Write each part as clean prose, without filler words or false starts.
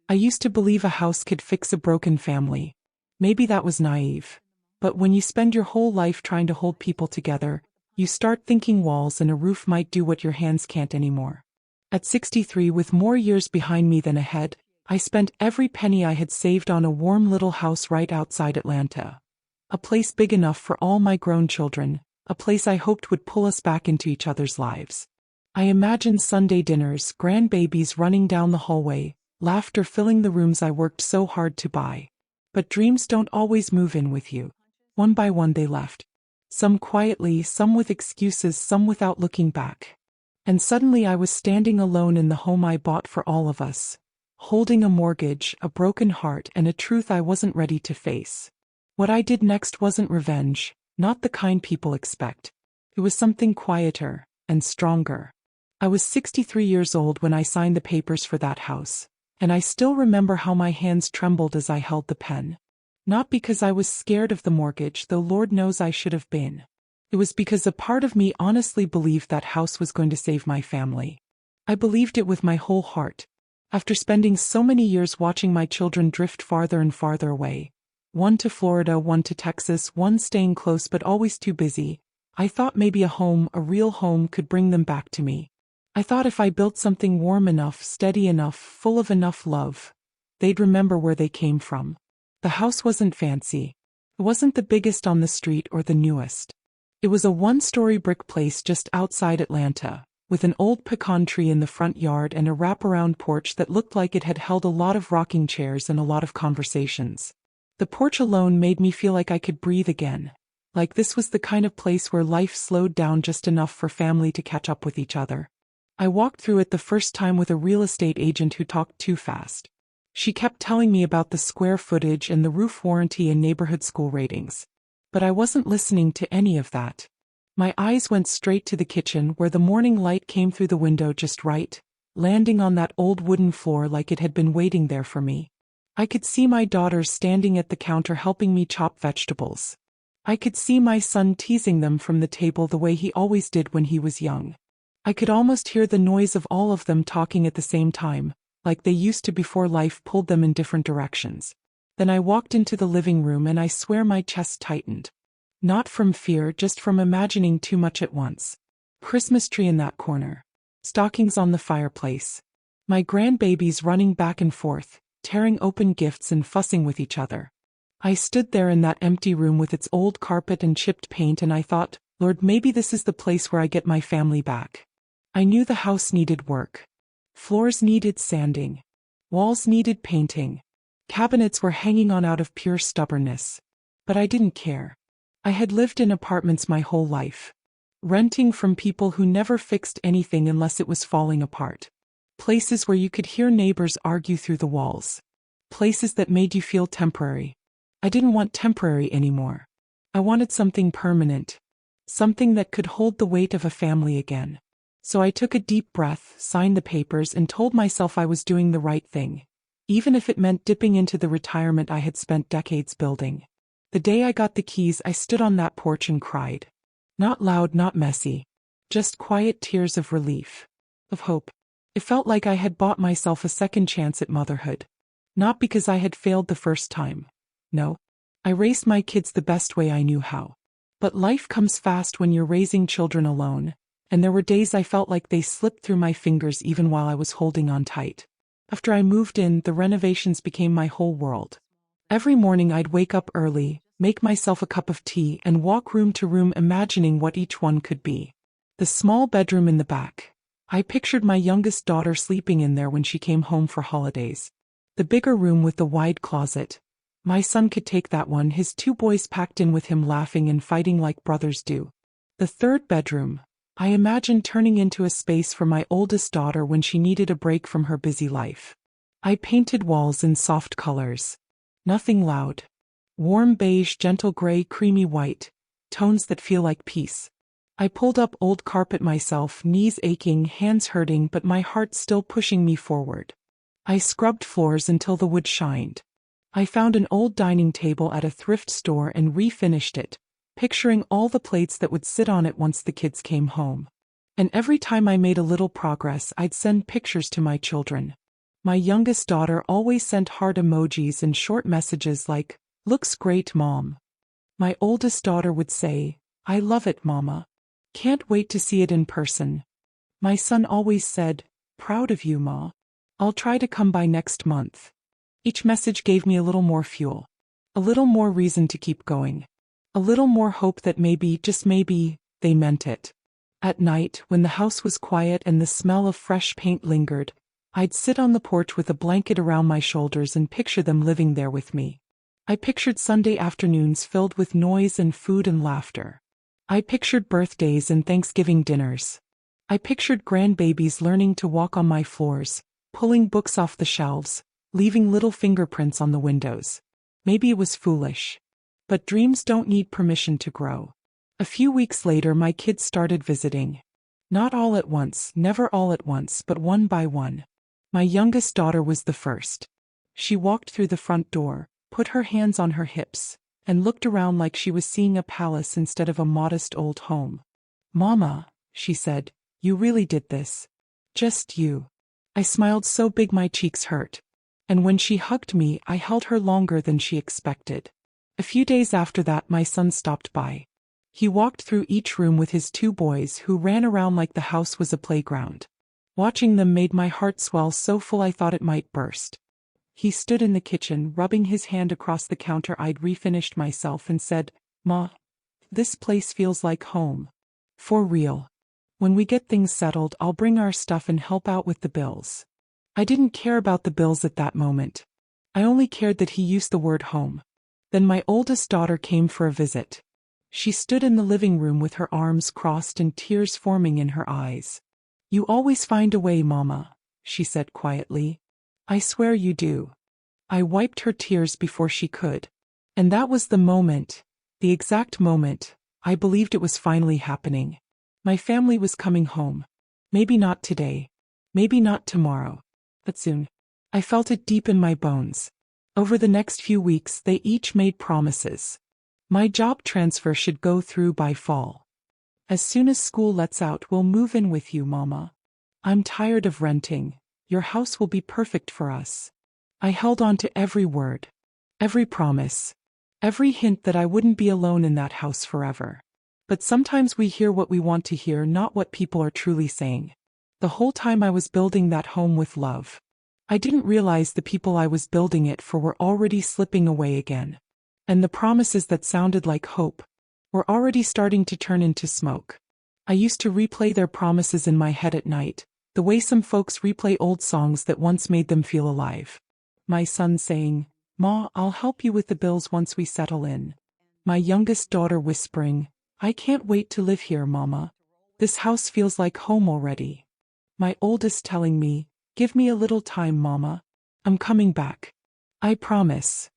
I used to believe a house could fix a broken family. Maybe that was naive. But when you spend your whole life trying to hold people together, you start thinking walls and a roof might do what your hands can't anymore. At 63, with more years behind me than ahead, I spent every penny I had saved on a warm little house right outside Atlanta. A place big enough for all my grown children, a place I hoped would pull us back into each other's lives. I imagined Sunday dinners, grandbabies running down the hallway, laughter filling the rooms I worked so hard to buy. But dreams don't always move in with you. One by one they left. Some quietly, some with excuses, some without looking back. And suddenly I was standing alone in the home I bought for all of us, holding a mortgage, a broken heart, and a truth I wasn't ready to face. What I did next wasn't revenge, not the kind people expect. It was something quieter and stronger. I was 63 years old when I signed the papers for that house, and I still remember how my hands trembled as I held the pen. Not because I was scared of the mortgage, though Lord knows I should have been. It was because a part of me honestly believed that house was going to save my family. I believed it with my whole heart. After spending so many years watching my children drift farther and farther away, one to Florida, one to Texas, one staying close but always too busy, I thought maybe a home, a real home, could bring them back to me. I thought if I built something warm enough, steady enough, full of enough love, they'd remember where they came from. The house wasn't fancy. It wasn't the biggest on the street or the newest. It was a one-story brick place just outside Atlanta, with an old pecan tree in the front yard and a wraparound porch that looked like it had held a lot of rocking chairs and a lot of conversations. The porch alone made me feel like I could breathe again, like this was the kind of place where life slowed down just enough for family to catch up with each other. I walked through it the first time with a real estate agent who talked too fast. She kept telling me about the square footage and the roof warranty and neighborhood school ratings. But I wasn't listening to any of that. My eyes went straight to the kitchen where the morning light came through the window just right, landing on that old wooden floor like it had been waiting there for me. I could see my daughters standing at the counter helping me chop vegetables. I could see my son teasing them from the table the way he always did when he was young. I could almost hear the noise of all of them talking at the same time, like they used to before life pulled them in different directions. Then I walked into the living room and I swear my chest tightened. Not from fear, just from imagining too much at once. Christmas tree in that corner. Stockings on the fireplace. My grandbabies running back and forth, tearing open gifts and fussing with each other. I stood there in that empty room with its old carpet and chipped paint and I thought, Lord, maybe this is the place where I get my family back. I knew the house needed work. Floors needed sanding. Walls needed painting. Cabinets were hanging on out of pure stubbornness. But I didn't care. I had lived in apartments my whole life. Renting from people who never fixed anything unless it was falling apart. Places where you could hear neighbors argue through the walls. Places that made you feel temporary. I didn't want temporary anymore. I wanted something permanent. Something that could hold the weight of a family again. So I took a deep breath, signed the papers, and told myself I was doing the right thing. Even if it meant dipping into the retirement I had spent decades building. The day I got the keys, I stood on that porch and cried. Not loud, not messy. Just quiet tears of relief. Of hope. It felt like I had bought myself a second chance at motherhood. Not because I had failed the first time. No. I raised my kids the best way I knew how. But life comes fast when you're raising children alone, and there were days I felt like they slipped through my fingers even while I was holding on tight. After I moved in, the renovations became my whole world. Every morning I'd wake up early, make myself a cup of tea, and walk room to room imagining what each one could be. The small bedroom in the back. I pictured my youngest daughter sleeping in there when she came home for holidays. The bigger room with the wide closet. My son could take that one, his two boys packed in with him laughing and fighting like brothers do. The third bedroom. I imagined turning into a space for my oldest daughter when she needed a break from her busy life. I painted walls in soft colors. Nothing loud. Warm beige, gentle gray, creamy white. Tones that feel like peace. I pulled up old carpet myself, knees aching, hands hurting, but my heart still pushing me forward. I scrubbed floors until the wood shined. I found an old dining table at a thrift store and refinished it, picturing all the plates that would sit on it once the kids came home. And every time I made a little progress, I'd send pictures to my children. My youngest daughter always sent heart emojis and short messages like, "Looks great, Mom." My oldest daughter would say, "I love it, Mama. Can't wait to see it in person." My son always said, "Proud of you, Ma. I'll try to come by next month." Each message gave me a little more fuel. A little more reason to keep going. A little more hope that maybe, just maybe, they meant it. At night, when the house was quiet and the smell of fresh paint lingered, I'd sit on the porch with a blanket around my shoulders and picture them living there with me. I pictured Sunday afternoons filled with noise and food and laughter. I pictured birthdays and Thanksgiving dinners. I pictured grandbabies learning to walk on my floors, pulling books off the shelves, leaving little fingerprints on the windows. Maybe it was foolish. But dreams don't need permission to grow. A few weeks later, my kids started visiting. Not all at once, never all at once, but one by one. My youngest daughter was the first. She walked through the front door, put her hands on her hips, and looked around like she was seeing a palace instead of a modest old home. "Mama," she said, "you really did this. Just you." I smiled so big my cheeks hurt. And when she hugged me, I held her longer than she expected. A few days after that, my son stopped by. He walked through each room with his two boys who ran around like the house was a playground. Watching them made my heart swell so full I thought it might burst. He stood in the kitchen, rubbing his hand across the counter I'd refinished myself, and said, "Ma, this place feels like home. For real. When we get things settled, I'll bring our stuff and help out with the bills." I didn't care about the bills at that moment. I only cared that he used the word home. Then my oldest daughter came for a visit. She stood in the living room with her arms crossed and tears forming in her eyes. "You always find a way, Mama," she said quietly. "I swear you do." I wiped her tears before she could. And that was the moment, the exact moment, I believed it was finally happening. My family was coming home. Maybe not today. Maybe not tomorrow. But soon. I felt it deep in my bones. Over the next few weeks, they each made promises. My job transfer should go through by fall. "As soon as school lets out, we'll move in with you, Mama. I'm tired of renting. Your house will be perfect for us." I held on to every word, every promise, every hint that I wouldn't be alone in that house forever. But sometimes we hear what we want to hear, not what people are truly saying. The whole time I was building that home with love, I didn't realize the people I was building it for were already slipping away again. And the promises that sounded like hope were already starting to turn into smoke. I used to replay their promises in my head at night, the way some folks replay old songs that once made them feel alive. My son saying, "Ma, I'll help you with the bills once we settle in." My youngest daughter whispering, "I can't wait to live here, Mama. This house feels like home already." My oldest telling me, "Give me a little time, Mama. I'm coming back. I promise."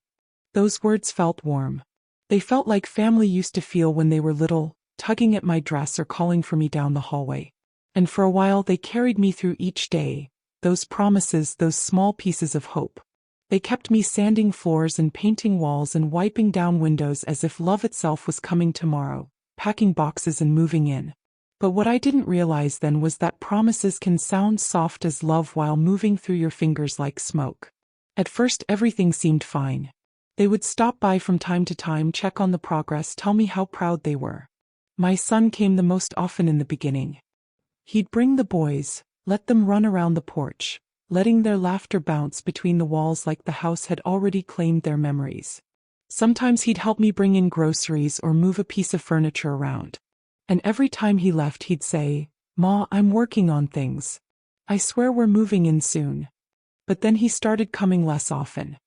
Those words felt warm. They felt like family used to feel when they were little, tugging at my dress or calling for me down the hallway. And for a while they carried me through each day, those promises, those small pieces of hope. They kept me sanding floors and painting walls and wiping down windows as if love itself was coming tomorrow, packing boxes and moving in. But what I didn't realize then was that promises can sound soft as love while moving through your fingers like smoke. At first everything seemed fine. They would stop by from time to time, check on the progress, tell me how proud they were. My son came the most often in the beginning. He'd bring the boys, let them run around the porch, letting their laughter bounce between the walls like the house had already claimed their memories. Sometimes he'd help me bring in groceries or move a piece of furniture around. And every time he left he'd say, "Ma, I'm working on things. I swear we're moving in soon." But then he started coming less often.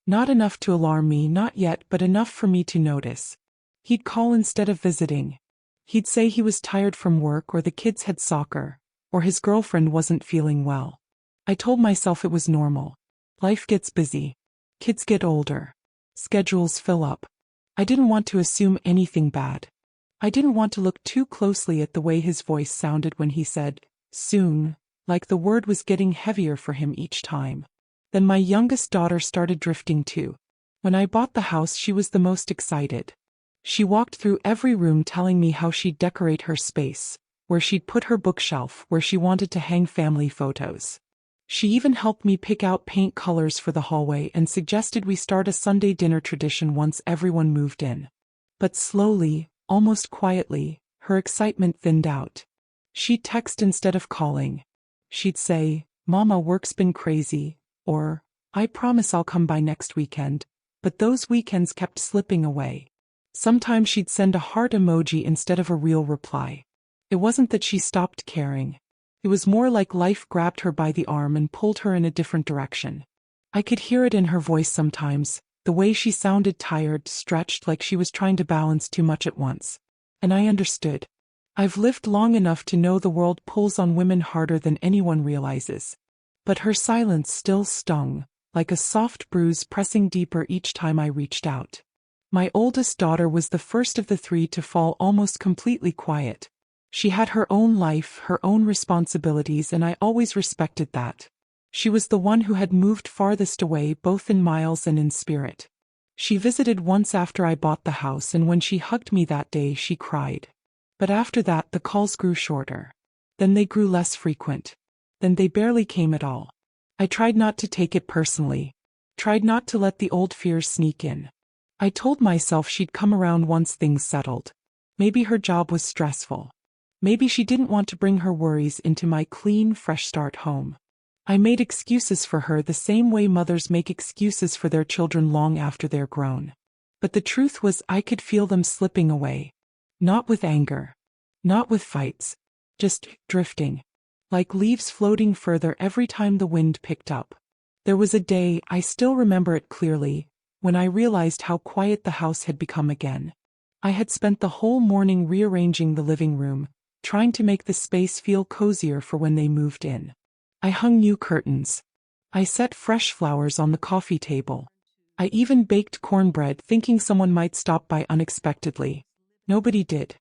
Not enough to alarm me, not yet, but enough for me to notice. He'd call instead of visiting. He'd say he was tired from work, or the kids had soccer, or his girlfriend wasn't feeling well. I told myself it was normal. Life gets busy. Kids get older. Schedules fill up. I didn't want to assume anything bad. I didn't want to look too closely at the way his voice sounded when he said, "soon," like the word was getting heavier for him each time. Then my youngest daughter started drifting too. When I bought the house, she was the most excited. She walked through every room telling me how she'd decorate her space, where she'd put her bookshelf, where she wanted to hang family photos. She even helped me pick out paint colors for the hallway and suggested we start a Sunday dinner tradition once everyone moved in. But slowly, almost quietly, her excitement thinned out. She'd text instead of calling. She'd say, "Mama, work's been crazy," or, "I promise I'll come by next weekend." But those weekends kept slipping away. Sometimes she'd send a heart emoji instead of a real reply. It wasn't that she stopped caring. It was more like life grabbed her by the arm and pulled her in a different direction. I could hear it in her voice sometimes, the way she sounded tired, stretched, like she was trying to balance too much at once. And I understood. I've lived long enough to know the world pulls on women harder than anyone realizes. But her silence still stung, like a soft bruise pressing deeper each time I reached out. My oldest daughter was the first of the three to fall almost completely quiet. She had her own life, her own responsibilities, and I always respected that. She was the one who had moved farthest away, both in miles and in spirit. She visited once after I bought the house, and when she hugged me that day, she cried. But after that, the calls grew shorter. Then they grew less frequent. Then they barely came at all. I tried not to take it personally. Tried not to let the old fears sneak in. I told myself she'd come around once things settled. Maybe her job was stressful. Maybe she didn't want to bring her worries into my clean, fresh start home. I made excuses for her the same way mothers make excuses for their children long after they're grown. But the truth was, I could feel them slipping away. Not with anger. Not with fights. Just drifting. Like leaves floating further every time the wind picked up. There was a day, I still remember it clearly, when I realized how quiet the house had become again. I had spent the whole morning rearranging the living room, trying to make the space feel cozier for when they moved in. I hung new curtains. I set fresh flowers on the coffee table. I even baked cornbread, thinking someone might stop by unexpectedly. Nobody did.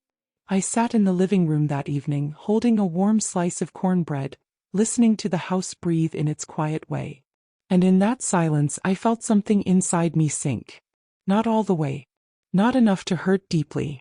I sat in the living room that evening, holding a warm slice of cornbread, listening to the house breathe in its quiet way. And in that silence, I felt something inside me sink. Not all the way. Not enough to hurt deeply.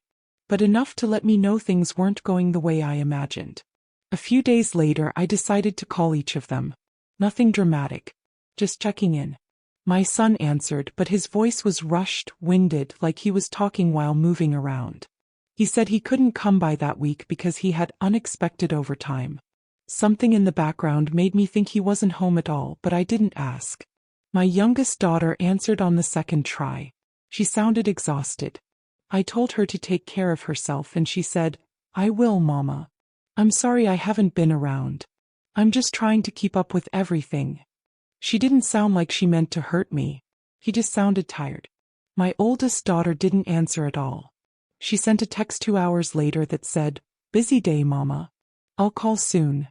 But enough to let me know things weren't going the way I imagined. A few days later, I decided to call each of them. Nothing dramatic. Just checking in. My son answered, but his voice was rushed, winded, like he was talking while moving around. He said he couldn't come by that week because he had unexpected overtime. Something in the background made me think he wasn't home at all, but I didn't ask. My youngest daughter answered on the second try. She sounded exhausted. I told her to take care of herself, and she said, "I will, Mama. I'm sorry I haven't been around. I'm just trying to keep up with everything." She didn't sound like she meant to hurt me. He just sounded tired. My oldest daughter didn't answer at all. She sent a text 2 hours later that said, "Busy day, Mama. I'll call soon."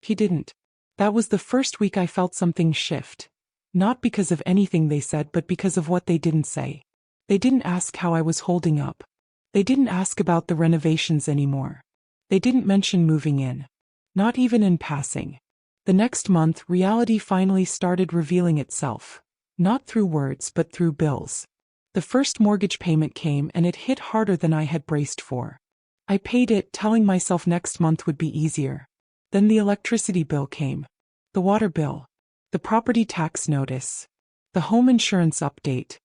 He didn't. That was the first week I felt something shift. Not because of anything they said, but because of what they didn't say. They didn't ask how I was holding up. They didn't ask about the renovations anymore. They didn't mention moving in. Not even in passing. The next month, reality finally started revealing itself. Not through words, but through bills. The first mortgage payment came, and it hit harder than I had braced for. I paid it, telling myself next month would be easier. Then the electricity bill came. The water bill. The property tax notice. The home insurance update.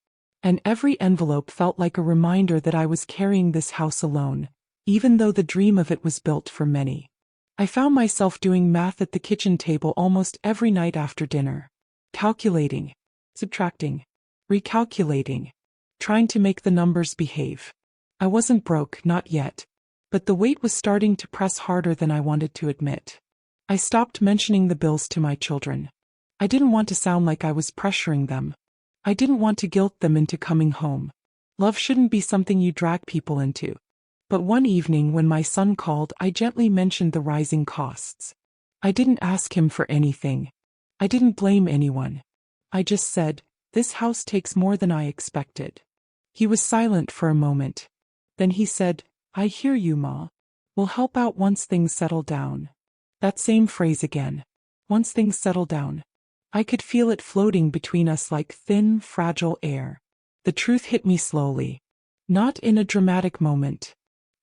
And every envelope felt like a reminder that I was carrying this house alone, even though the dream of it was built for many. I found myself doing math at the kitchen table almost every night after dinner. Calculating. Subtracting. Recalculating. Trying to make the numbers behave. I wasn't broke, not yet. But the weight was starting to press harder than I wanted to admit. I stopped mentioning the bills to my children. I didn't want to sound like I was pressuring them. I didn't want to guilt them into coming home. Love shouldn't be something you drag people into. But one evening when my son called, I gently mentioned the rising costs. I didn't ask him for anything. I didn't blame anyone. I just said, "This house takes more than I expected." He was silent for a moment. Then he said, "I hear you, Ma. We'll help out once things settle down." That same phrase again. Once things settle down. I could feel it floating between us like thin, fragile air. The truth hit me slowly. Not in a dramatic moment.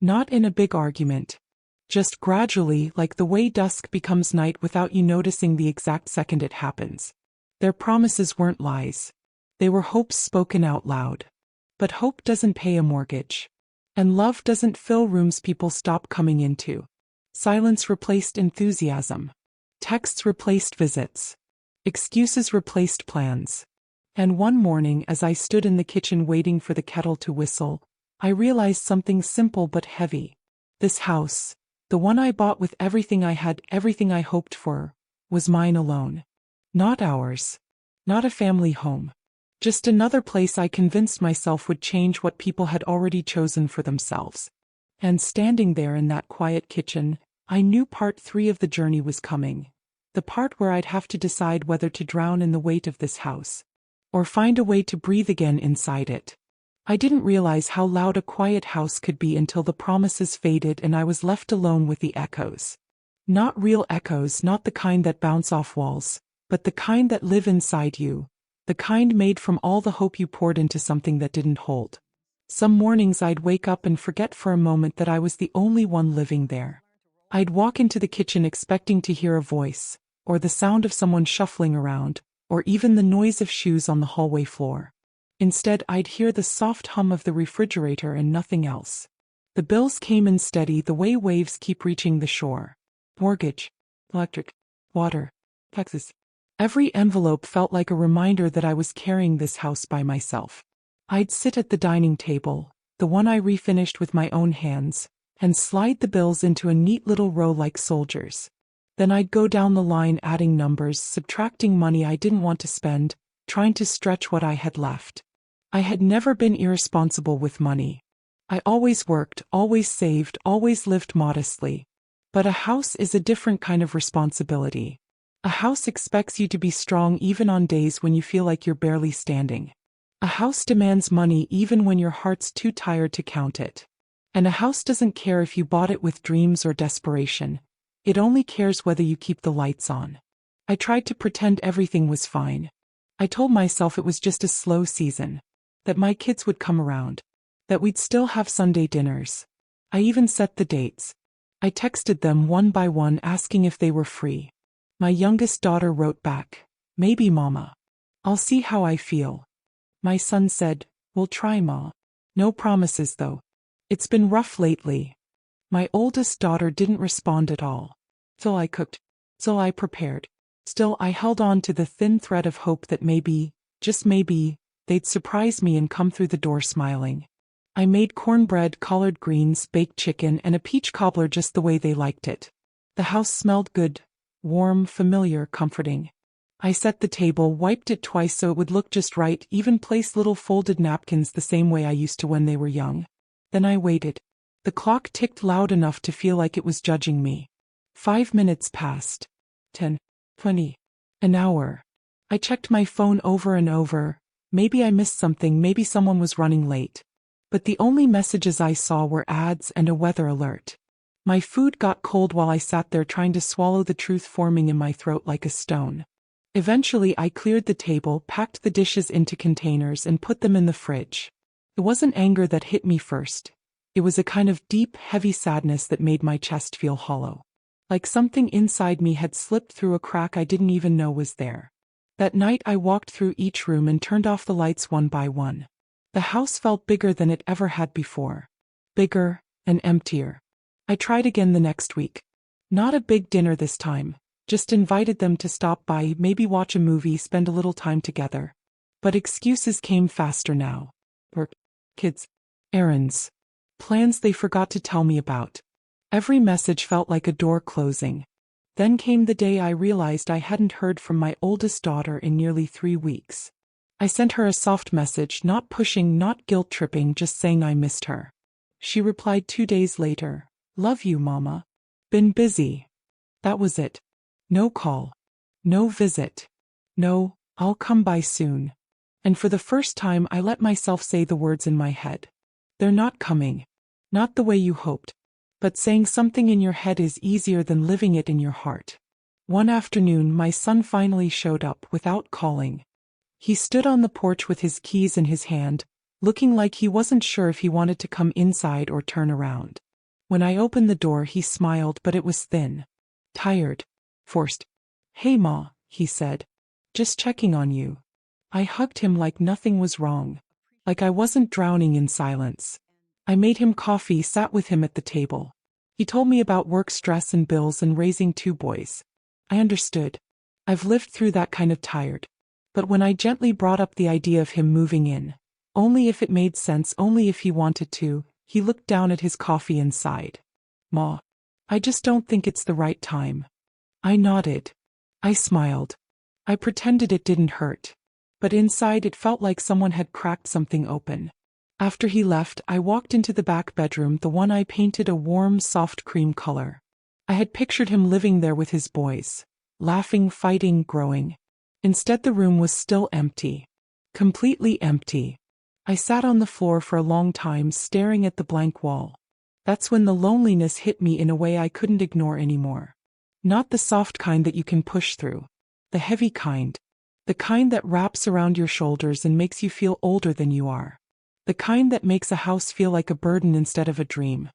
Not in a big argument. Just gradually, like the way dusk becomes night without you noticing the exact second it happens. Their promises weren't lies. They were hopes spoken out loud. But hope doesn't pay a mortgage. And love doesn't fill rooms people stop coming into. Silence replaced enthusiasm. Texts replaced visits. Excuses replaced plans. And one morning, as I stood in the kitchen waiting for the kettle to whistle, I realized something simple but heavy. This house, the one I bought with everything I had, everything I hoped for, was mine alone. Not ours. Not a family home. Just another place I convinced myself would change what people had already chosen for themselves. And standing there in that quiet kitchen, I knew part 3 of the journey was coming. The part where I'd have to decide whether to drown in the weight of this house, or find a way to breathe again inside it. I didn't realize how loud a quiet house could be until the promises faded and I was left alone with the echoes. Not real echoes, not the kind that bounce off walls, but the kind that live inside you, the kind made from all the hope you poured into something that didn't hold. Some mornings I'd wake up and forget for a moment that I was the only one living there. I'd walk into the kitchen expecting to hear a voice, or the sound of someone shuffling around, or even the noise of shoes on the hallway floor. Instead, I'd hear the soft hum of the refrigerator and nothing else. The bills came in steady, the way waves keep reaching the shore. Mortgage, electric, water, taxes. Every envelope felt like a reminder that I was carrying this house by myself. I'd sit at the dining table, the one I refinished with my own hands, and slide the bills into a neat little row like soldiers. Then I'd go down the line adding numbers, subtracting money I didn't want to spend, trying to stretch what I had left. I had never been irresponsible with money. I always worked, always saved, always lived modestly. But a house is a different kind of responsibility. A house expects you to be strong even on days when you feel like you're barely standing. A house demands money even when your heart's too tired to count it. And a house doesn't care if you bought it with dreams or desperation. It only cares whether you keep the lights on. I tried to pretend everything was fine. I told myself it was just a slow season, that my kids would come around, that we'd still have Sunday dinners. I even set the dates. I texted them one by one asking if they were free. My youngest daughter wrote back, "Maybe, Mama. I'll see how I feel." My son said, "We'll try, Ma." No promises though. It's been rough lately. My oldest daughter didn't respond at all. Still I cooked. Still I prepared. Still I held on to the thin thread of hope that maybe, just maybe, they'd surprise me and come through the door smiling. I made cornbread, collard greens, baked chicken, and a peach cobbler just the way they liked it. The house smelled good, warm, familiar, comforting. I set the table, wiped it twice so it would look just right, even placed little folded napkins the same way I used to when they were young. Then I waited. The clock ticked loud enough to feel like it was judging me. 5 minutes passed. 10, 20, an hour. I checked my phone over and over. Maybe I missed something, maybe someone was running late. But the only messages I saw were ads and a weather alert. My food got cold while I sat there trying to swallow the truth forming in my throat like a stone. Eventually I cleared the table, packed the dishes into containers and put them in the fridge. It wasn't anger that hit me first. It was a kind of deep, heavy sadness that made my chest feel hollow. Like something inside me had slipped through a crack I didn't even know was there. That night I walked through each room and turned off the lights one by one. The house felt bigger than it ever had before. Bigger and emptier. I tried again the next week. Not a big dinner this time. Just invited them to stop by, maybe watch a movie, spend a little time together. But excuses came faster now. Work, kids, errands, plans they forgot to tell me about. Every message felt like a door closing. Then came the day I realized I hadn't heard from my oldest daughter in nearly 3 weeks. I sent her a soft message, not pushing, not guilt-tripping, just saying I missed her. She replied 2 days later, "Love you, Mama. Been busy." That was it. No call. No visit. No, "I'll come by soon." And for the first time I let myself say the words in my head. They're not coming. Not the way you hoped. But saying something in your head is easier than living it in your heart. One afternoon my son finally showed up without calling. He stood on the porch with his keys in his hand, looking like he wasn't sure if he wanted to come inside or turn around. When I opened the door, he smiled, but it was thin. Tired. Forced. "Hey, Ma," he said. "Just checking on you." I hugged him like nothing was wrong. Like I wasn't drowning in silence. I made him coffee, sat with him at the table. He told me about work stress and bills and raising 2 boys. I understood. I've lived through that kind of tired. But when I gently brought up the idea of him moving in, only if it made sense, only if he wanted to, he looked down at his coffee and sighed. "Ma, I just don't think it's the right time." I nodded. I smiled. I pretended it didn't hurt. But inside it felt like someone had cracked something open. After he left, I walked into the back bedroom, the one I painted a warm, soft cream color. I had pictured him living there with his boys, laughing, fighting, growing. Instead, the room was still empty. Completely empty. I sat on the floor for a long time, staring at the blank wall. That's when the loneliness hit me in a way I couldn't ignore anymore. Not the soft kind that you can push through. The heavy kind. The kind that wraps around your shoulders and makes you feel older than you are. The kind that makes a house feel like a burden instead of a dream.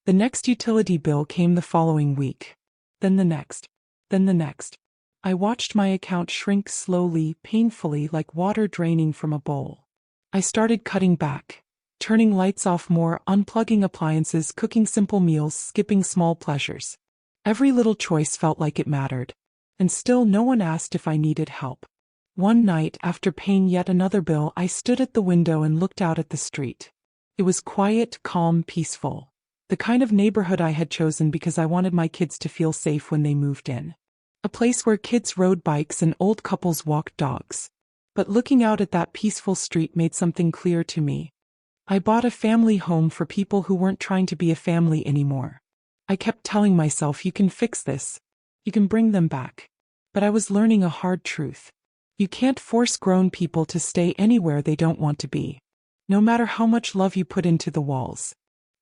The next utility bill came the following week. Then the next. Then the next. I watched my account shrink slowly, painfully, like water draining from a bowl. I started cutting back. Turning lights off more, unplugging appliances, cooking simple meals, skipping small pleasures. Every little choice felt like it mattered. And still no one asked if I needed help. One night, after paying yet another bill, I stood at the window and looked out at the street. It was quiet, calm, peaceful. The kind of neighborhood I had chosen because I wanted my kids to feel safe when they moved in. A place where kids rode bikes and old couples walked dogs. But looking out at that peaceful street made something clear to me. I bought a family home for people who weren't trying to be a family anymore. I kept telling myself, you can fix this. You can bring them back. But I was learning a hard truth. You can't force grown people to stay anywhere they don't want to be. No matter how much love you put into the walls.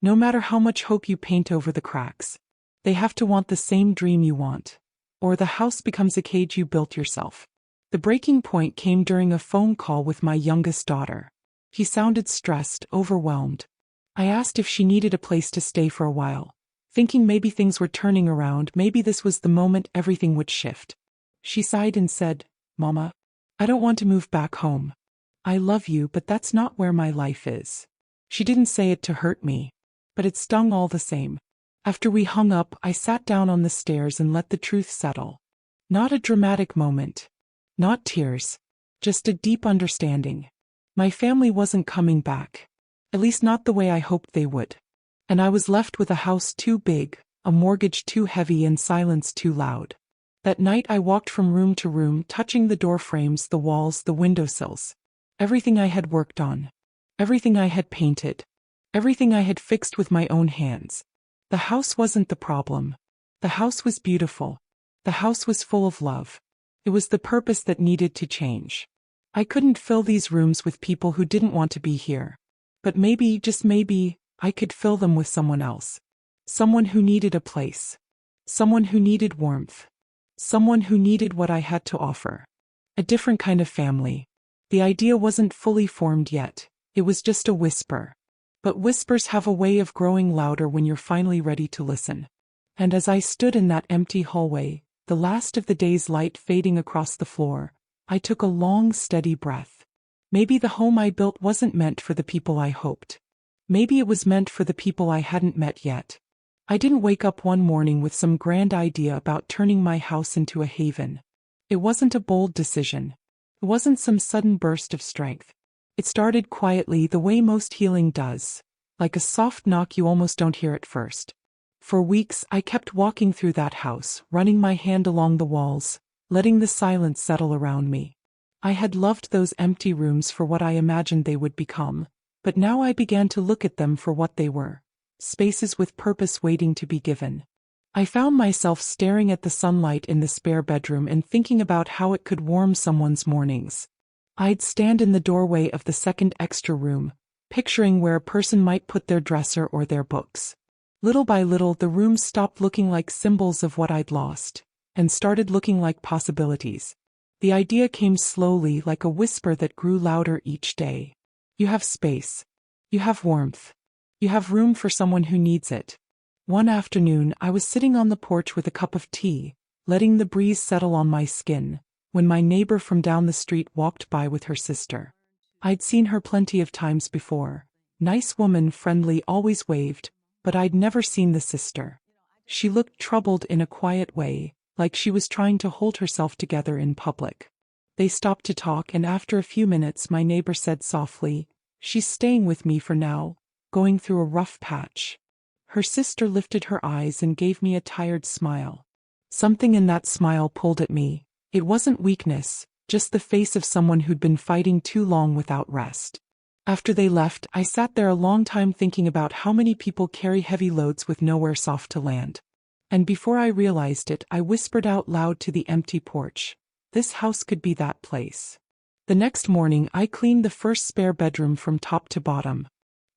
No matter how much hope you paint over the cracks. They have to want the same dream you want. Or the house becomes a cage you built yourself. The breaking point came during a phone call with my youngest daughter. He sounded stressed, overwhelmed. I asked if she needed a place to stay for a while, thinking maybe things were turning around, maybe this was the moment everything would shift. She sighed and said, "Mama, I don't want to move back home. I love you, but that's not where my life is." She didn't say it to hurt me, but it stung all the same. After we hung up, I sat down on the stairs and let the truth settle. Not a dramatic moment. Not tears. Just a deep understanding. My family wasn't coming back. At least not the way I hoped they would. And I was left with a house too big, a mortgage too heavy, and silence too loud. That night I walked from room to room, touching the door frames, the walls, the windowsills. Everything I had worked on. Everything I had painted. Everything I had fixed with my own hands. The house wasn't the problem. The house was beautiful. The house was full of love. It was the purpose that needed to change. I couldn't fill these rooms with people who didn't want to be here. But maybe, just maybe, I could fill them with someone else. Someone who needed a place. Someone who needed warmth. Someone who needed what I had to offer. A different kind of family. The idea wasn't fully formed yet. It was just a whisper. But whispers have a way of growing louder when you're finally ready to listen. And as I stood in that empty hallway, the last of the day's light fading across the floor, I took a long, steady breath. Maybe the home I built wasn't meant for the people I hoped. Maybe it was meant for the people I hadn't met yet. I didn't wake up one morning with some grand idea about turning my house into a haven. It wasn't a bold decision. It wasn't some sudden burst of strength. It started quietly, the way most healing does. Like a soft knock you almost don't hear at first. For weeks, I kept walking through that house, running my hand along the walls, letting the silence settle around me. I had loved those empty rooms for what I imagined they would become, but now I began to look at them for what they were. Spaces with purpose waiting to be given. I found myself staring at the sunlight in the spare bedroom and thinking about how it could warm someone's mornings. I'd stand in the doorway of the second extra room, picturing where a person might put their dresser or their books. Little by little, the room stopped looking like symbols of what I'd lost, and started looking like possibilities. The idea came slowly, like a whisper that grew louder each day. You have space. You have warmth. You have room for someone who needs it. One afternoon, I was sitting on the porch with a cup of tea, letting the breeze settle on my skin, when my neighbor from down the street walked by with her sister. I'd seen her plenty of times before. Nice woman, friendly, always waved, but I'd never seen the sister. She looked troubled in a quiet way, like she was trying to hold herself together in public. They stopped to talk, and after a few minutes my neighbor said softly, "She's staying with me for now, going through a rough patch." Her sister lifted her eyes and gave me a tired smile. Something in that smile pulled at me. It wasn't weakness, just the face of someone who'd been fighting too long without rest. After they left, I sat there a long time thinking about how many people carry heavy loads with nowhere soft to land. And before I realized it, I whispered out loud to the empty porch, "This house could be that place." The next morning, I cleaned the first spare bedroom from top to bottom.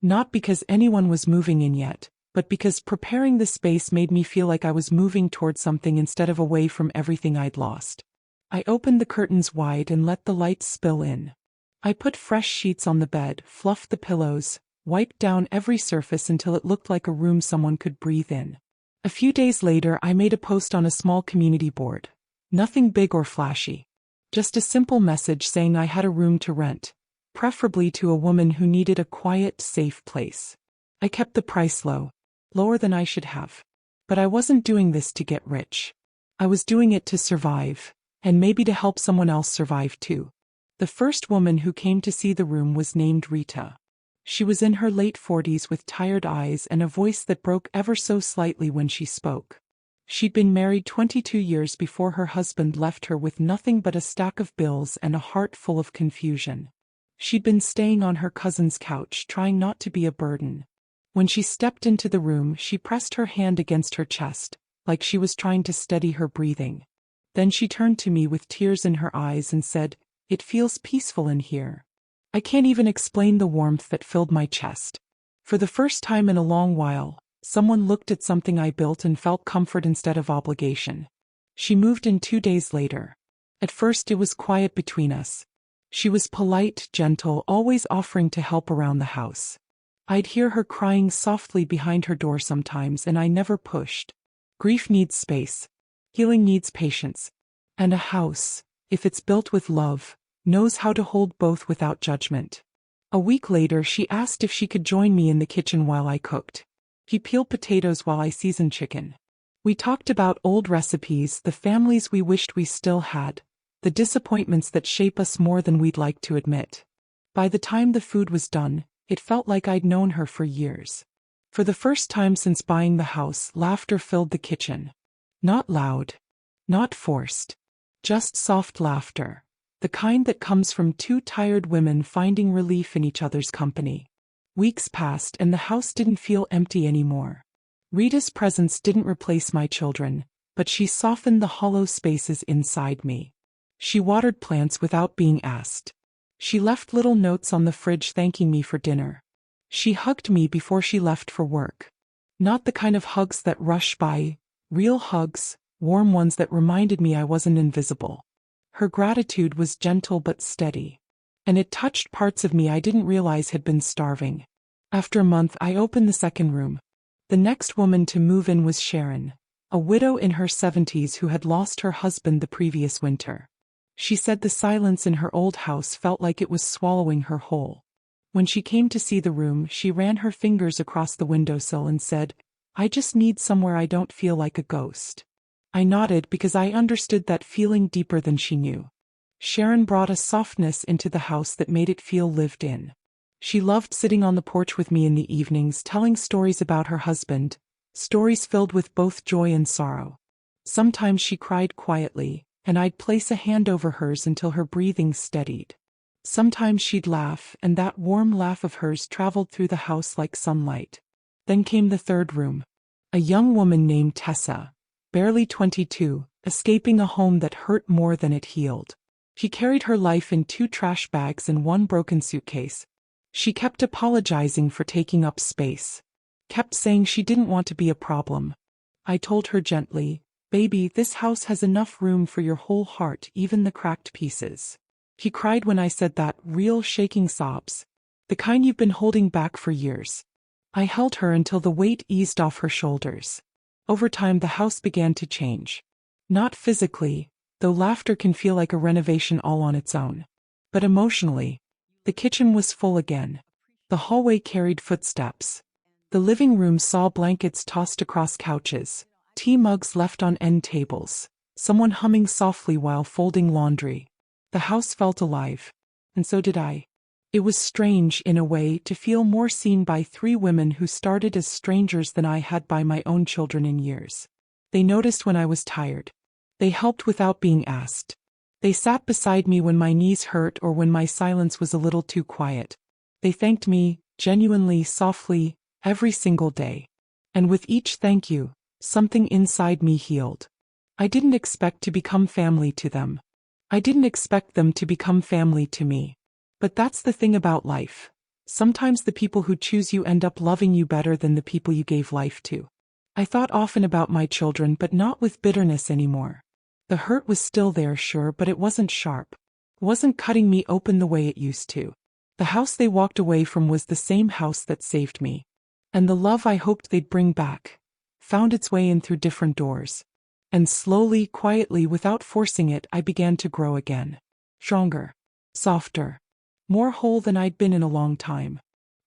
Not because anyone was moving in yet, but because preparing the space made me feel like I was moving toward something instead of away from everything I'd lost. I opened the curtains wide and let the light spill in. I put fresh sheets on the bed, fluffed the pillows, wiped down every surface until it looked like a room someone could breathe in. A few days later, I made a post on a small community board. Nothing big or flashy. Just a simple message saying I had a room to rent, preferably to a woman who needed a quiet, safe place. I kept the price low. Lower than I should have. But I wasn't doing this to get rich. I was doing it to survive, and maybe to help someone else survive too. The first woman who came to see the room was named Rita. She was in her late 40s with tired eyes and a voice that broke ever so slightly when she spoke. She'd been married 22 years before her husband left her with nothing but a stack of bills and a heart full of confusion. She'd been staying on her cousin's couch, trying not to be a burden. When she stepped into the room, she pressed her hand against her chest, like she was trying to steady her breathing. Then she turned to me with tears in her eyes and said, "It feels peaceful in here." I can't even explain the warmth that filled my chest. For the first time in a long while, someone looked at something I built and felt comfort instead of obligation. She moved in 2 days later. At first it was quiet between us. She was polite, gentle, always offering to help around the house. I'd hear her crying softly behind her door sometimes, and I never pushed. Grief needs space. Healing needs patience. And a house, if it's built with love, knows how to hold both without judgment. A week later, she asked if she could join me in the kitchen while I cooked. She peeled potatoes while I seasoned chicken. We talked about old recipes, the families we wished we still had, the disappointments that shape us more than we'd like to admit. By the time the food was done, it felt like I'd known her for years. For the first time since buying the house, laughter filled the kitchen. Not loud. Not forced. Just soft laughter. The kind that comes from two tired women finding relief in each other's company. Weeks passed and the house didn't feel empty anymore. Rita's presence didn't replace my children, but she softened the hollow spaces inside me. She watered plants without being asked. She left little notes on the fridge thanking me for dinner. She hugged me before she left for work. Not the kind of hugs that rush by, real hugs, warm ones that reminded me I wasn't invisible. Her gratitude was gentle but steady. And it touched parts of me I didn't realize had been starving. After a month, I opened the second room. The next woman to move in was Sharon, a widow in her 70s who had lost her husband the previous winter. She said the silence in her old house felt like it was swallowing her whole. When she came to see the room, she ran her fingers across the windowsill and said, "I just need somewhere I don't feel like a ghost." I nodded because I understood that feeling deeper than she knew. Sharon brought a softness into the house that made it feel lived in. She loved sitting on the porch with me in the evenings, telling stories about her husband, stories filled with both joy and sorrow. Sometimes she cried quietly, and I'd place a hand over hers until her breathing steadied. Sometimes she'd laugh, and that warm laugh of hers traveled through the house like sunlight. Then came the third room. A young woman named Tessa, barely 22, escaping a home that hurt more than it healed. She carried her life in 2 trash bags and 1 broken suitcase. She kept apologizing for taking up space. Kept saying she didn't want to be a problem. I told her gently, "Baby, this house has enough room for your whole heart, even the cracked pieces." She cried when I said that, real shaking sobs. The kind you've been holding back for years. I held her until the weight eased off her shoulders. Over time, the house began to change. Not physically, though laughter can feel like a renovation all on its own. But emotionally, the kitchen was full again. The hallway carried footsteps. The living room saw blankets tossed across couches, tea mugs left on end tables, someone humming softly while folding laundry. The house felt alive. And so did I. It was strange, in a way, to feel more seen by three women who started as strangers than I had by my own children in years. They noticed when I was tired. They helped without being asked. They sat beside me when my knees hurt or when my silence was a little too quiet. They thanked me, genuinely, softly, every single day. And with each thank you, something inside me healed. I didn't expect to become family to them. I didn't expect them to become family to me. But that's the thing about life. Sometimes the people who choose you end up loving you better than the people you gave life to. I thought often about my children, but not with bitterness anymore. The hurt was still there, sure, but it wasn't sharp. It wasn't cutting me open the way it used to. The house they walked away from was the same house that saved me. And the love I hoped they'd bring back found its way in through different doors. And slowly, quietly, without forcing it, I began to grow again. Stronger. Softer. More whole than I'd been in a long time.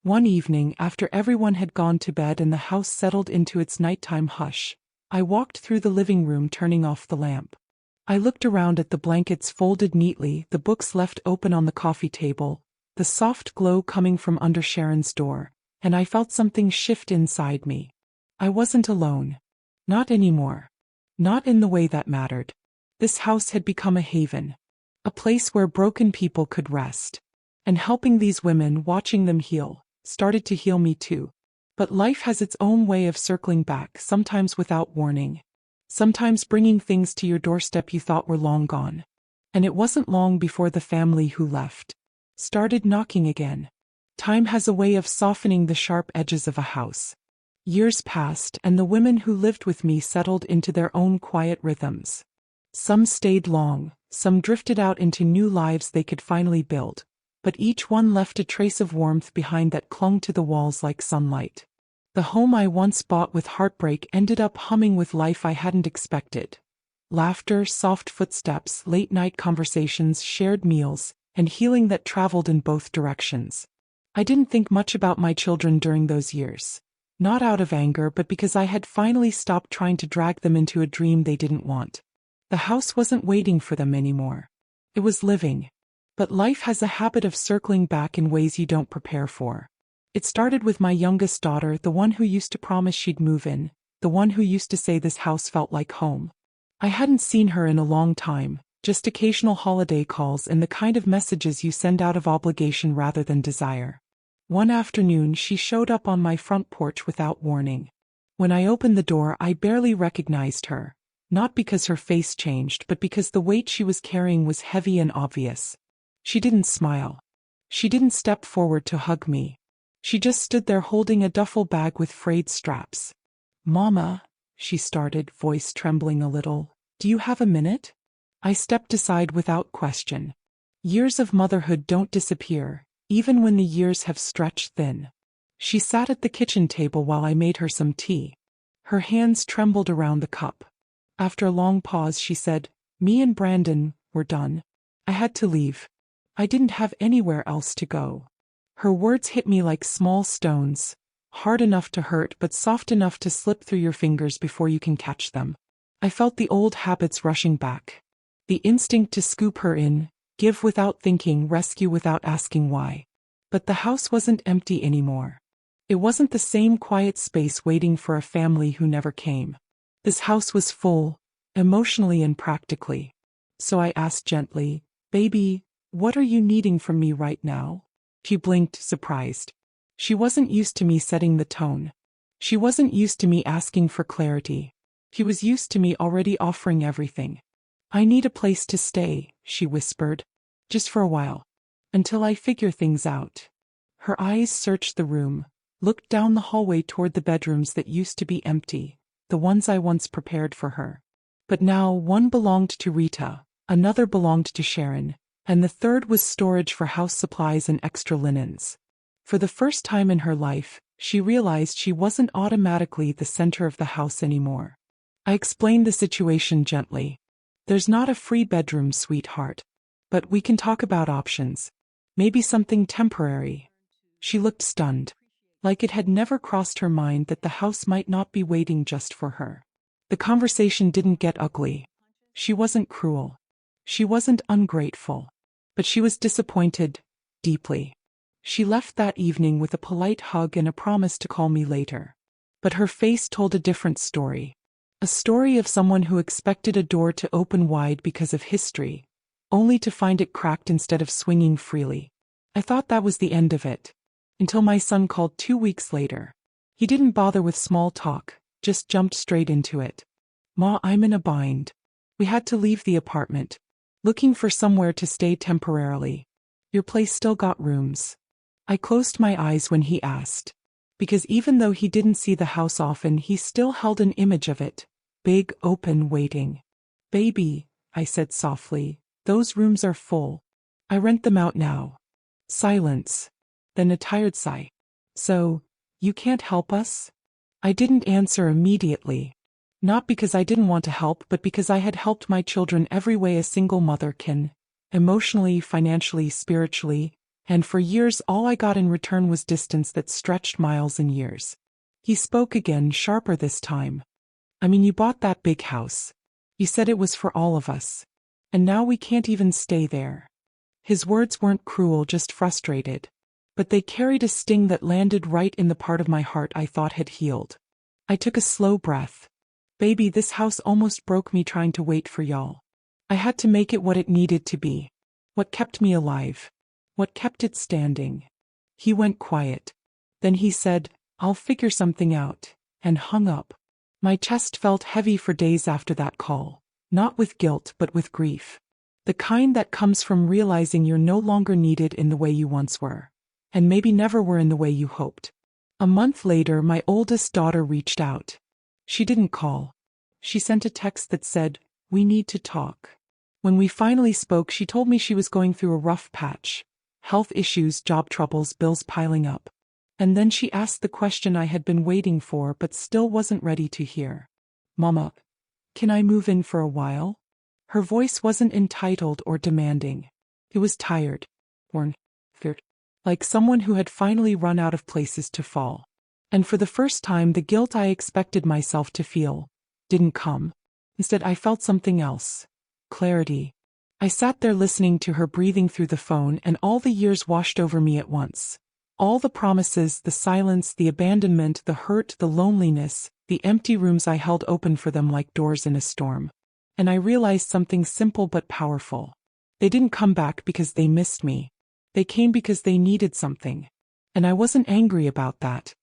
One evening, after everyone had gone to bed and the house settled into its nighttime hush, I walked through the living room, turning off the lamp. I looked around at the blankets folded neatly, the books left open on the coffee table, the soft glow coming from under Sharon's door, and I felt something shift inside me. I wasn't alone. Not anymore. Not in the way that mattered. This house had become a haven. A place where broken people could rest. And helping these women, watching them heal, started to heal me too. But life has its own way of circling back, sometimes without warning. Sometimes bringing things to your doorstep you thought were long gone. And it wasn't long before the family who left started knocking again. Time has a way of softening the sharp edges of a house. Years passed, and the women who lived with me settled into their own quiet rhythms. Some stayed long, some drifted out into new lives they could finally build. But each one left a trace of warmth behind that clung to the walls like sunlight. The home I once bought with heartbreak ended up humming with life I hadn't expected. Laughter, soft footsteps, late-night conversations, shared meals, and healing that traveled in both directions. I didn't think much about my children during those years. Not out of anger, but because I had finally stopped trying to drag them into a dream they didn't want. The house wasn't waiting for them anymore. It was living. But life has a habit of circling back in ways you don't prepare for. It started with my youngest daughter, the one who used to promise she'd move in, the one who used to say this house felt like home. I hadn't seen her in a long time, just occasional holiday calls and the kind of messages you send out of obligation rather than desire. One afternoon she showed up on my front porch without warning. When I opened the door, I barely recognized her, not because her face changed, but because the weight she was carrying was heavy and obvious. She didn't smile. She didn't step forward to hug me. She just stood there holding a duffel bag with frayed straps. "Mama," she started, voice trembling a little, "do you have a minute?" I stepped aside without question. Years of motherhood don't disappear, even when the years have stretched thin. She sat at the kitchen table while I made her some tea. Her hands trembled around the cup. After a long pause she said, "Me and Brandon, we're done. I had to leave. I didn't have anywhere else to go." Her words hit me like small stones, hard enough to hurt but soft enough to slip through your fingers before you can catch them. I felt the old habits rushing back. The instinct to scoop her in, give without thinking, rescue without asking why. But the house wasn't empty anymore. It wasn't the same quiet space waiting for a family who never came. This house was full, emotionally and practically. So I asked gently, "Baby, what are you needing from me right now?" She blinked, surprised. She wasn't used to me setting the tone. She wasn't used to me asking for clarity. She was used to me already offering everything. "I need a place to stay," she whispered. "Just for a while. Until I figure things out." Her eyes searched the room, looked down the hallway toward the bedrooms that used to be empty, the ones I once prepared for her. But now one belonged to Rita, another belonged to Sharon, and the third was storage for house supplies and extra linens. For the first time in her life, She realized she wasn't automatically the center of the house anymore. I explained the situation gently. There's not a free bedroom, sweetheart. But we can talk about options. Maybe something temporary. She looked stunned. Like it had never crossed her mind that the house might not be waiting just for her. The conversation didn't get ugly. She wasn't cruel. She wasn't ungrateful. But she was disappointed, deeply. She left that evening with a polite hug and a promise to call me later. But her face told a different story. A story of someone who expected a door to open wide because of history, only to find it cracked instead of swinging freely. I thought that was the end of it. Until my son called 2 weeks later. He didn't bother with small talk, just jumped straight into it. "Ma, I'm in a bind. We had to leave the apartment. Looking for somewhere to stay temporarily. Your place still got rooms." I closed my eyes when he asked. Because even though he didn't see the house often, he still held an image of it. Big, open, waiting. "Baby," I said softly, "those rooms are full. I rent them out now." Silence. Then a tired sigh. "So, you can't help us?" I didn't answer immediately. Not because I didn't want to help, but because I had helped my children every way a single mother can. Emotionally, financially, spiritually. And for years all I got in return was distance that stretched miles and years. He spoke again, sharper this time. "I mean, you bought that big house. You said it was for all of us. And now we can't even stay there." His words weren't cruel, just frustrated. But they carried a sting that landed right in the part of my heart I thought had healed. I took a slow breath. "Baby, this house almost broke me trying to wait for y'all. I had to make it what it needed to be. What kept me alive. What kept it standing." He went quiet. Then he said, "I'll figure something out," and hung up. My chest felt heavy for days after that call. Not with guilt, but with grief. The kind that comes from realizing you're no longer needed in the way you once were. And maybe never were in the way you hoped. A month later, my oldest daughter reached out. She didn't call. She sent a text that said, "We need to talk." When we finally spoke, she told me she was going through a rough patch. Health issues, job troubles, bills piling up. And then she asked the question I had been waiting for but still wasn't ready to hear. "Mama, can I move in for a while?" Her voice wasn't entitled or demanding. It was tired, worn, feared. Like someone who had finally run out of places to fall. And for the first time, the guilt I expected myself to feel didn't come. Instead, I felt something else. Clarity. I sat there listening to her breathing through the phone, and all the years washed over me at once. All the promises, the silence, the abandonment, the hurt, the loneliness, the empty rooms I held open for them like doors in a storm. And I realized something simple but powerful. They didn't come back because they missed me. They came because they needed something. And I wasn't angry about that.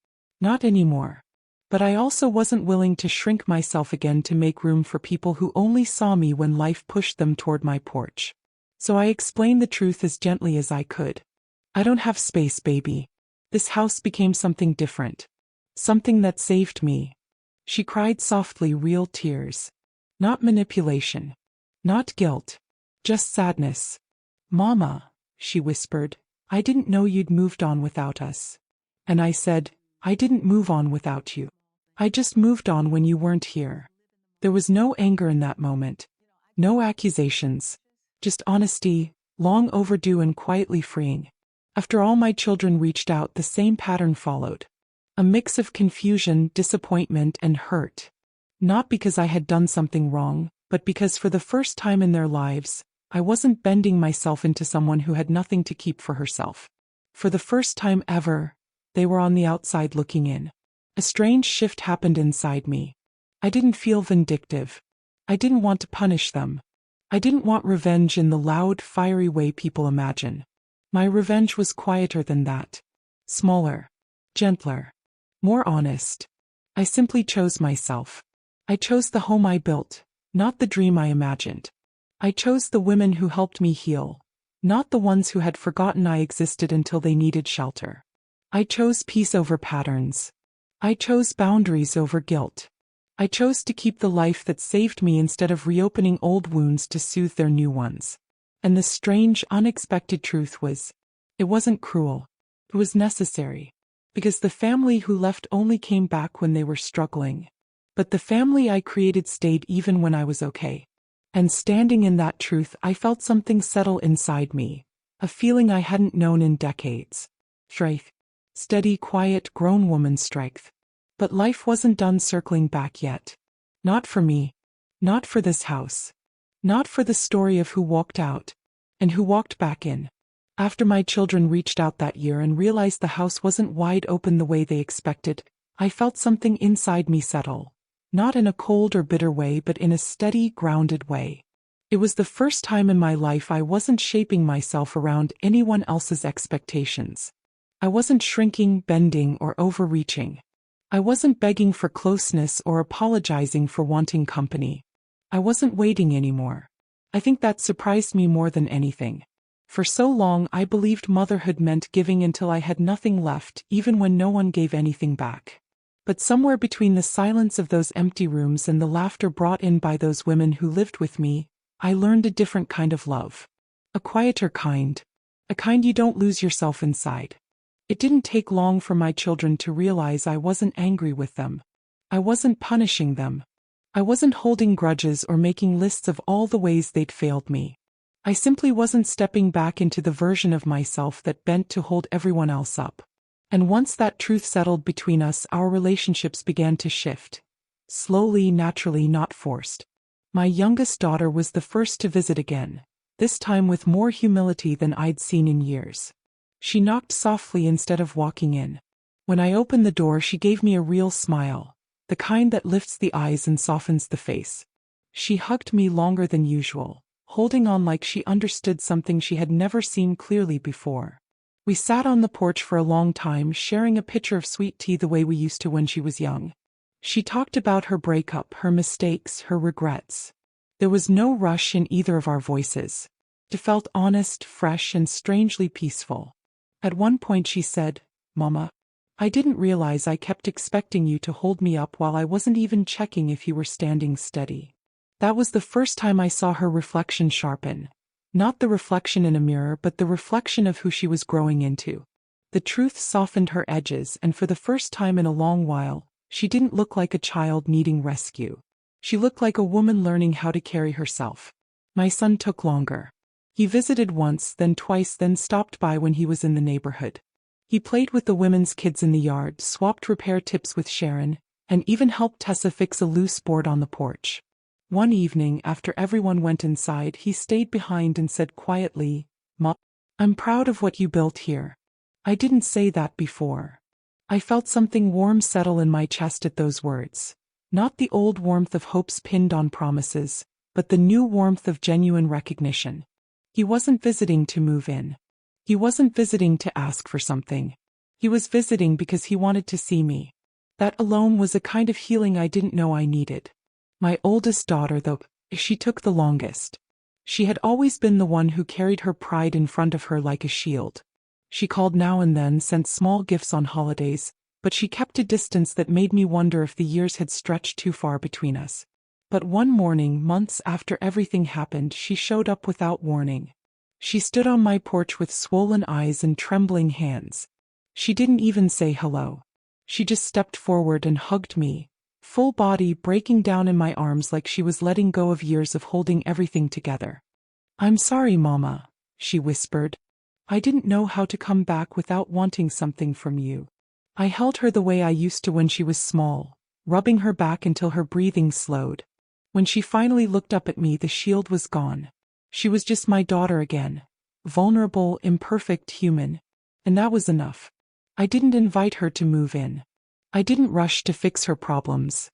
Not anymore. But I also wasn't willing to shrink myself again to make room for people who only saw me when life pushed them toward my porch. So I explained the truth as gently as I could. "I don't have space, baby. This house became something different. Something that saved me." She cried softly, real tears. Not manipulation. Not guilt. Just sadness. "Mama," she whispered, "I didn't know you'd moved on without us." And I said, "I didn't move on without you. I just moved on when you weren't here." There was no anger in that moment. No accusations. Just honesty, long overdue and quietly freeing. After all my children reached out, the same pattern followed. A mix of confusion, disappointment, and hurt. Not because I had done something wrong, but because for the first time in their lives, I wasn't bending myself into someone who had nothing to keep for herself. For the first time ever, they were on the outside looking in. A strange shift happened inside me. I didn't feel vindictive. I didn't want to punish them. I didn't want revenge in the loud, fiery way people imagine. My revenge was quieter than that. Smaller. Gentler. More honest. I simply chose myself. I chose the home I built, not the dream I imagined. I chose the women who helped me heal, not the ones who had forgotten I existed until they needed shelter. I chose peace over patterns. I chose boundaries over guilt. I chose to keep the life that saved me instead of reopening old wounds to soothe their new ones. And the strange, unexpected truth was, it wasn't cruel. It was necessary. Because the family who left only came back when they were struggling. But the family I created stayed even when I was okay. And standing in that truth, I felt something settle inside me, a feeling I hadn't known in decades. Strength. Steady, quiet, grown woman strength. But life wasn't done circling back yet. Not for me. Not for this house. Not for the story of who walked out and who walked back in. After my children reached out that year and realized the house wasn't wide open the way they expected, I felt something inside me settle. Not in a cold or bitter way, but in a steady, grounded way. It was the first time in my life I wasn't shaping myself around anyone else's expectations. I wasn't shrinking, bending, or overreaching. I wasn't begging for closeness or apologizing for wanting company. I wasn't waiting anymore. I think that surprised me more than anything. For so long I believed motherhood meant giving until I had nothing left, even when no one gave anything back. But somewhere between the silence of those empty rooms and the laughter brought in by those women who lived with me, I learned a different kind of love. A quieter kind. A kind you don't lose yourself inside. It didn't take long for my children to realize I wasn't angry with them. I wasn't punishing them. I wasn't holding grudges or making lists of all the ways they'd failed me. I simply wasn't stepping back into the version of myself that bent to hold everyone else up. And once that truth settled between us, our relationships began to shift. Slowly, naturally, not forced. My youngest daughter was the first to visit again, this time with more humility than I'd seen in years. She knocked softly instead of walking in. When I opened the door, she gave me a real smile, the kind that lifts the eyes and softens the face. She hugged me longer than usual, holding on like she understood something she had never seen clearly before. We sat on the porch for a long time, sharing a pitcher of sweet tea the way we used to when she was young. She talked about her breakup, her mistakes, her regrets. There was no rush in either of our voices. It felt honest, fresh, and strangely peaceful. At one point she said, "Mama, I didn't realize I kept expecting you to hold me up while I wasn't even checking if you were standing steady." That was the first time I saw her reflection sharpen. Not the reflection in a mirror, but the reflection of who she was growing into. The truth softened her edges, and for the first time in a long while, she didn't look like a child needing rescue. She looked like a woman learning how to carry herself. My son took longer. He visited once, then twice, then stopped by when he was in the neighborhood. He played with the women's kids in the yard, swapped repair tips with Sharon, and even helped Tessa fix a loose board on the porch. One evening, after everyone went inside, he stayed behind and said quietly, "Mom, I'm proud of what you built here." I didn't say that before. I felt something warm settle in my chest at those words. Not the old warmth of hopes pinned on promises, but the new warmth of genuine recognition. He wasn't visiting to move in. He wasn't visiting to ask for something. He was visiting because he wanted to see me. That alone was a kind of healing I didn't know I needed. My oldest daughter, though, she took the longest. She had always been the one who carried her pride in front of her like a shield. She called now and then, sent small gifts on holidays, but she kept a distance that made me wonder if the years had stretched too far between us. But one morning, months after everything happened, she showed up without warning. She stood on my porch with swollen eyes and trembling hands. She didn't even say hello. She just stepped forward and hugged me, full body breaking down in my arms like she was letting go of years of holding everything together. "I'm sorry, Mama," she whispered. "I didn't know how to come back without wanting something from you." I held her the way I used to when she was small, rubbing her back until her breathing slowed. When she finally looked up at me, the shield was gone. She was just my daughter again, vulnerable, imperfect, human. And that was enough. I didn't invite her to move in. I didn't rush to fix her problems.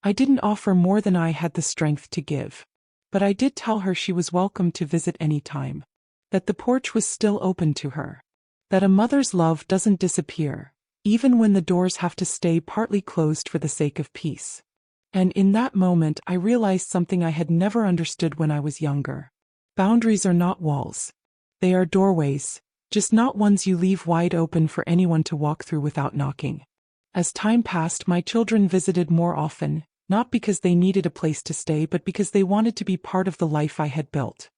I didn't offer more than I had the strength to give. But I did tell her she was welcome to visit any time. That the porch was still open to her. That a mother's love doesn't disappear, even when the doors have to stay partly closed for the sake of peace. And in that moment I realized something I had never understood when I was younger. Boundaries are not walls. They are doorways, just not ones you leave wide open for anyone to walk through without knocking. As time passed, my children visited more often, not because they needed a place to stay, but because they wanted to be part of the life I had built.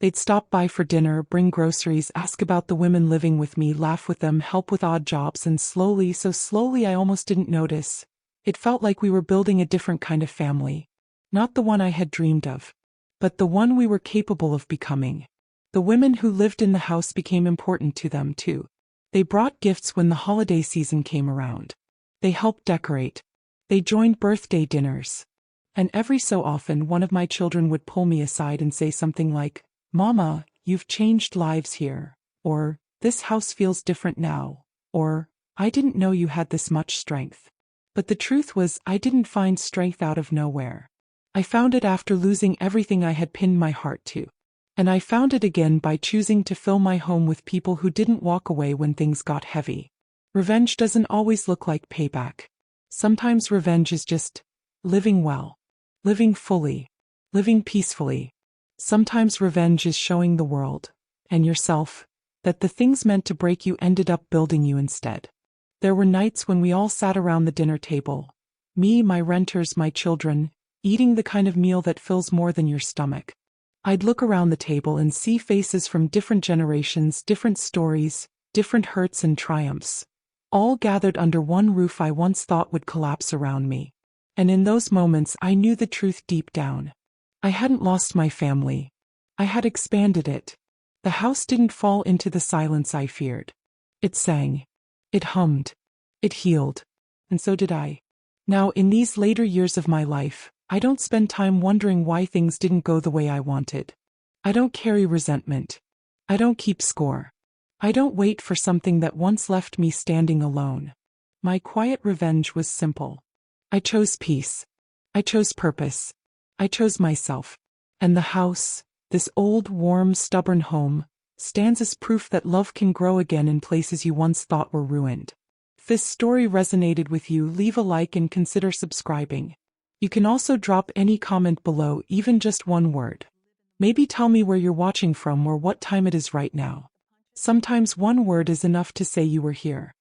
They'd stop by for dinner, bring groceries, ask about the women living with me, laugh with them, help with odd jobs, and so slowly I almost didn't notice. It felt like we were building a different kind of family. Not the one I had dreamed of, but the one we were capable of becoming. The women who lived in the house became important to them too. They brought gifts when the holiday season came around. They helped decorate. They joined birthday dinners. And every so often one of my children would pull me aside and say something like, "Mama, you've changed lives here," or "This house feels different now," or "I didn't know you had this much strength." But the truth was, I didn't find strength out of nowhere. I found it after losing everything I had pinned my heart to. And I found it again by choosing to fill my home with people who didn't walk away when things got heavy. Revenge doesn't always look like payback. Sometimes revenge is just living well, living fully, living peacefully. Sometimes revenge is showing the world, and yourself, that the things meant to break you ended up building you instead. There were nights when we all sat around the dinner table. Me, my renters, my children, eating the kind of meal that fills more than your stomach. I'd look around the table and see faces from different generations, different stories, different hurts and triumphs, all gathered under one roof I once thought would collapse around me. And in those moments I knew the truth deep down. I hadn't lost my family. I had expanded it. The house didn't fall into the silence I feared. It sang. It hummed. It healed. And so did I. Now, in these later years of my life, I don't spend time wondering why things didn't go the way I wanted. I don't carry resentment. I don't keep score. I don't wait for something that once left me standing alone. My quiet revenge was simple. I chose peace. I chose purpose. I chose myself. And the house, this old, warm, stubborn home, stands as proof that love can grow again in places you once thought were ruined. If this story resonated with you, leave a like and consider subscribing. You can also drop any comment below, even just one word. Maybe tell me where you're watching from or what time it is right now. Sometimes one word is enough to say you were here.